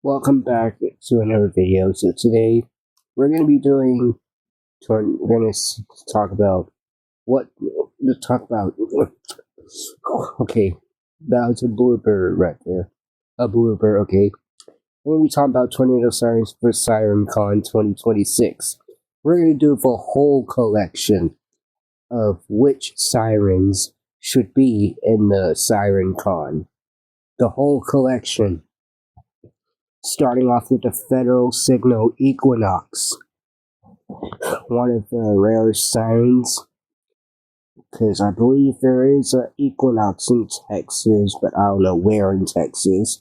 Welcome back to another video. So today we're going to be talk about what to talk about. Okay, that was a blooper right there. A blooper. Okay, we're going to be talking about Tornado Sirens for SirenCon 2026. We're going to do the whole collection of which sirens should be in the SirenCon. The whole collection. Starting off with the Federal Signal Equinox, one of the rarest sirens, because I believe there is an Equinox in Texas, but I don't know where in Texas.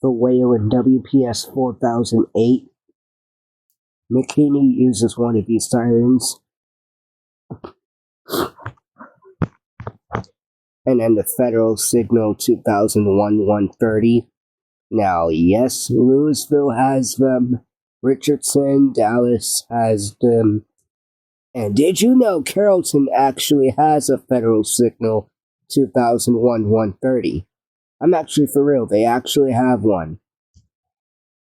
The Wayland WPS 4008. McKinney uses one of these sirens. And then the Federal Signal 2001 130. Now, yes, Louisville has them. Richardson, Dallas has them. And did you know Carrollton actually has a Federal Signal 2001 130? I'm actually for real, they actually have one.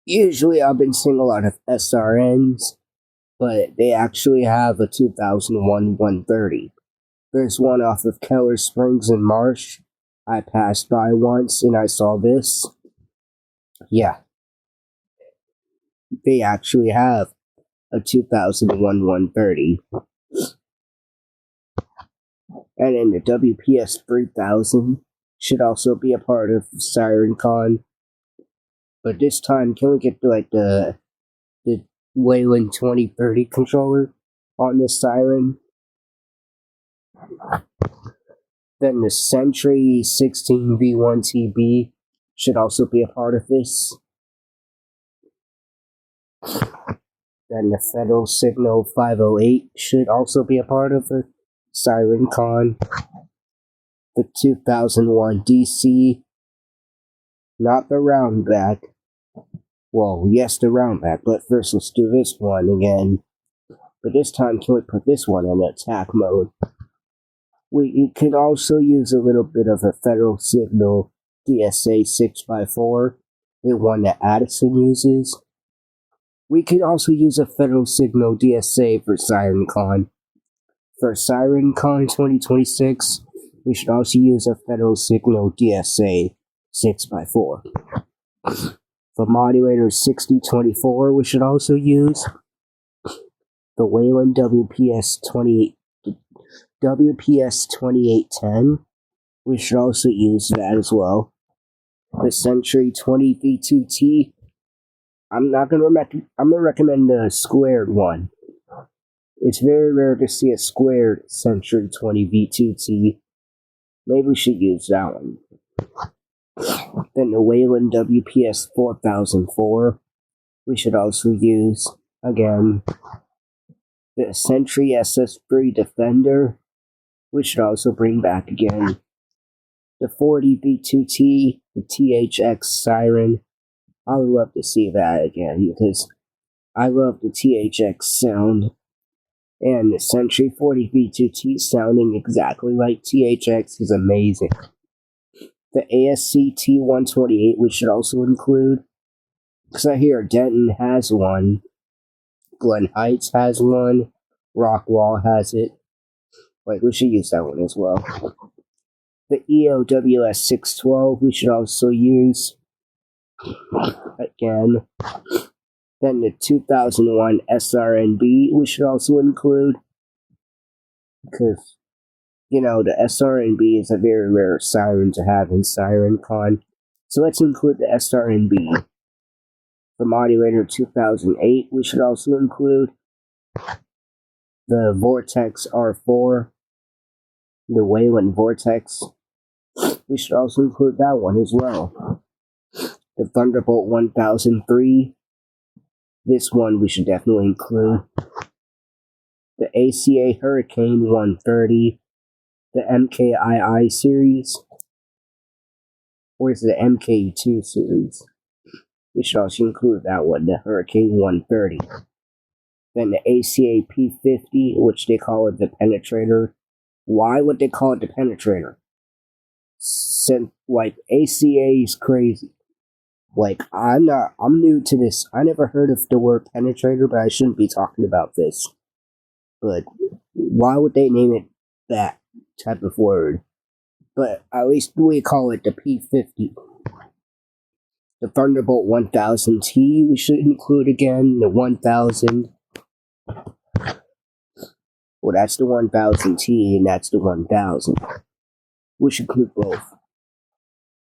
Usually I've been seeing a lot of SRNs, but they actually have a 2001 130. There's one off of Keller Springs and Marsh. I passed by once and I saw this. Yeah, they actually have a 2001 130. And then the WPS 3000 should also be a part of SirenCon. But this time, can we get the Wayland 2030 controller on this siren? Then the Sentry 16V1TB should also be a part of this. Then the Federal Signal 508 should also be a part of the SirenCon. The 2001 DC, not the roundback. Well, yes, the roundback, but first let's do this one again. But this time, can we put this one in attack mode? We can also use a little bit of a Federal Signal DSA 6x4, the one that Addison uses. We could also use a Federal Signal DSA for SirenCon. For SirenCon 2026, we should also use a Federal Signal DSA 6x4. For Modulator 6024, we should also use the Wayland WPS 2810. We should also use that as well. The Sentry 20V2T. I'm gonna recommend the squared one. It's very rare to see a squared Sentry 20V2T. Maybe we should use that one. Then the Wayland WPS 4004. We should also use, again, the Sentry SS3 Defender. We should also bring back again the 40V2T, the THX Siren. I would love to see that again because I love the THX sound. And the Sentry 40V2T sounding exactly like THX is amazing. The ASC T128 we should also include, because I hear Denton has one, Glen Heights has one, Rockwall has it. Like, we should use that one as well. The EOWS 612 we should also use. Again. Then the 2001 SRNB we should also include. Because, the SRNB is a very rare siren to have in SirenCon. So let's include the SRNB. The Modulator 2008 we should also include. The Vortex R4. The Wayland Vortex. We should also include that one as well. The Thunderbolt 1003. This one we should definitely include. The ACA Hurricane 130. The MKII series. Or is it the MK2 series? We should also include that one, the Hurricane 130. Then the ACA P50, which they call it the Penetrator. Why would they call it the Penetrator? ACA is crazy. Like, I'm new to this. I never heard of the word penetrator, but I shouldn't be talking about this. But why would they name it that type of word? But at least we call it the P-50. The Thunderbolt 1000T we should include again. The 1000. Well, that's the 1000T and that's the 1000. We should include both.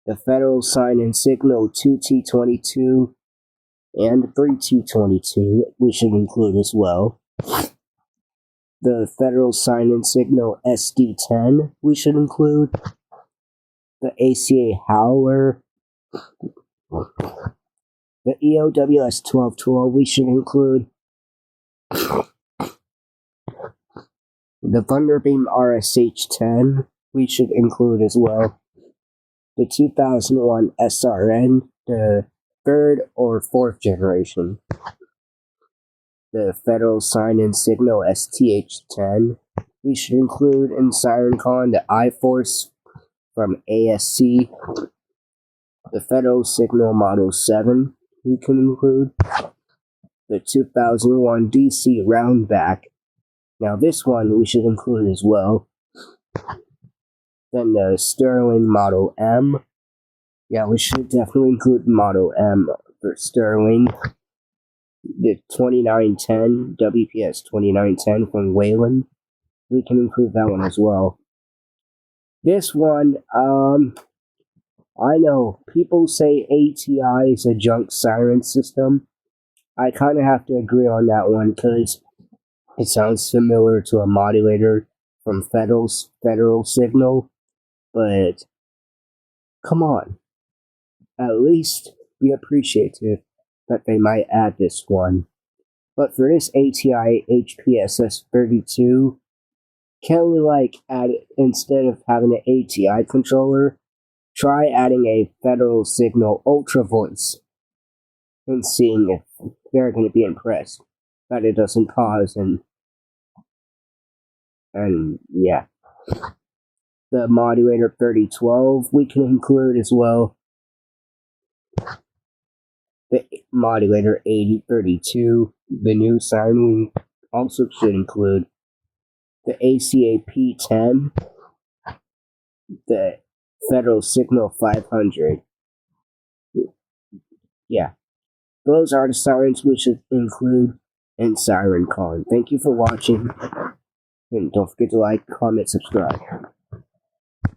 The Federal Sign and Signal 2T22 and 3T22 we should include as well. The Federal Sign and Signal SD10 we should include. The ACA Howler. The EOWS 1212 we should include. The Thunderbeam RSH10 we should include as well. The 2001 SRN, the 3rd or 4th generation. The Federal Sign and Signal STH10 we should include in SirenCon. The iForce from ASC. The Federal Signal Model 7 we can include. The 2001 DC Roundback. Now this one we should include as well. Then the Sterling Model M. Yeah, we should definitely include Model M for Sterling. The 2910, WPS 2910 from Wayland. We can include that one as well. This one, I know people say ATI is a junk siren system. I kind of have to agree on that one because it sounds similar to a modulator from Federal Signal. But come on, at least be appreciative that they might add this one. But for this ATI HPSS 32, can't we add it instead of having an ATI controller? Try adding a Federal Signal Ultra Voice and seeing if they're going to be impressed that it doesn't pause and yeah. The Modulator 3012 we can include as well. The Modulator 8032, the new siren we also should include. The ACA P10, the Federal Signal 500. Yeah, those are the sirens we should include in SirenCon. Thank you for watching, and don't forget to like, comment, subscribe.